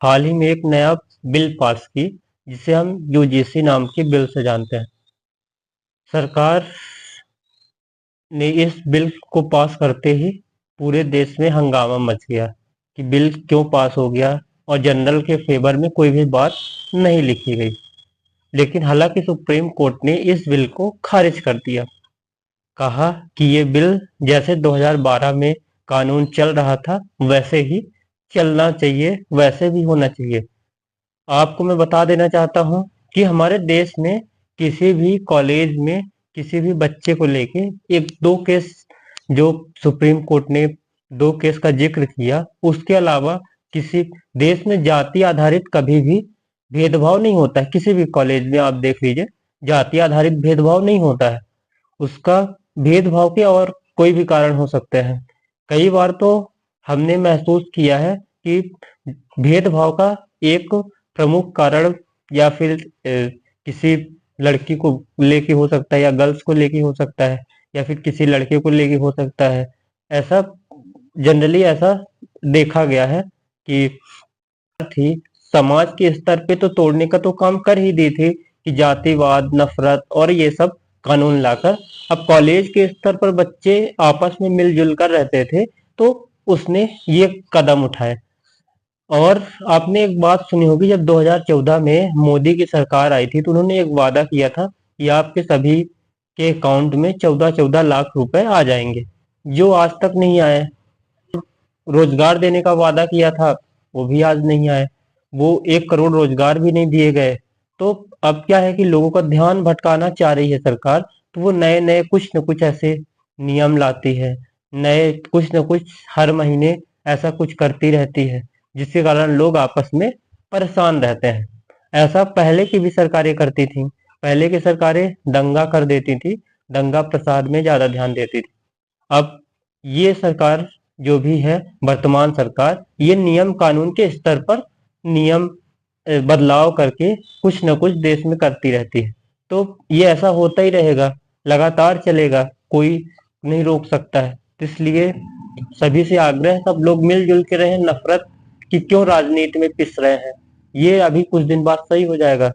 हाल ही में एक नया बिल पास की, जिसे हम यूजीसी नाम के बिल से जानते हैं। सरकार ने इस बिल को पास करते ही पूरे देश में हंगामा मच गया कि बिल क्यों पास हो गया, और जनरल के फेवर में कोई भी बात नहीं लिखी गई। लेकिन हालांकि सुप्रीम कोर्ट ने इस बिल को खारिज कर दिया। कहा कि ये बिल जैसे 2012 में कानून चल रहा था वैसे ही चलना चाहिए, वैसे भी होना चाहिए। आपको मैं बता देना चाहता हूँ कि हमारे देश में किसी भी कॉलेज में किसी भी बच्चे को लेके एक दो केस, जो सुप्रीम कोर्ट ने दो केस का जिक्र किया, उसके अलावा किसी देश में जाति आधारित कभी भी भेदभाव नहीं होता है। किसी भी कॉलेज में आप देख लीजिए, जाति आधारित भेदभाव नहीं होता है। उसका भेदभाव के और कोई भी कारण हो सकते हैं। कई बार तो हमने महसूस किया है कि भेदभाव का एक प्रमुख कारण या फिर किसी लड़की को लेके हो सकता है, या गर्ल्स को लेके हो सकता है, या फिर किसी लड़के को लेके हो सकता है। ऐसा जनरली ऐसा देखा गया है कि थी समाज के स्तर पे तो तोड़ने का तो काम कर ही दी थी कि जातिवाद, नफरत और ये सब कानून लाकर। अब कॉलेज के स्तर पर बच्चे आपस में मिलजुल कर रहते थे, तो उसने ये कदम उठाए। और आपने एक बात सुनी होगी, जब 2014 में मोदी की सरकार आई थी तो उन्होंने एक वादा किया था कि आपके सभी के अकाउंट में 14-14 लाख रुपए आ जाएंगे, जो आज तक नहीं आए। रोजगार देने का वादा किया था, वो भी आज नहीं आए। वो 1 करोड़ रोजगार भी नहीं दिए गए। तो अब क्या है कि लोगों का ध्यान भटकाना चाह रही है सरकार, तो वो नए नए कुछ न कुछ ऐसे नियम लाती है, नए कुछ न कुछ हर महीने ऐसा कुछ करती रहती है, जिसके कारण लोग आपस में परेशान रहते हैं। ऐसा पहले की भी सरकारें करती थी। पहले की सरकारें दंगा कर देती थी, दंगा प्रसाद में ज्यादा ध्यान देती थी। अब ये सरकार जो भी है, वर्तमान सरकार, ये नियम कानून के स्तर पर नियम बदलाव करके कुछ न कुछ देश में करती रहती है। तो ये ऐसा होता ही रहेगा, लगातार चलेगा, कोई नहीं रोक सकता है। तो इसलिए सभी से आग्रह है, सब लोग मिलजुल के रहें, नफरत की क्यों राजनीति में पिस रहे हैं। ये अभी कुछ दिन बाद सही हो जाएगा।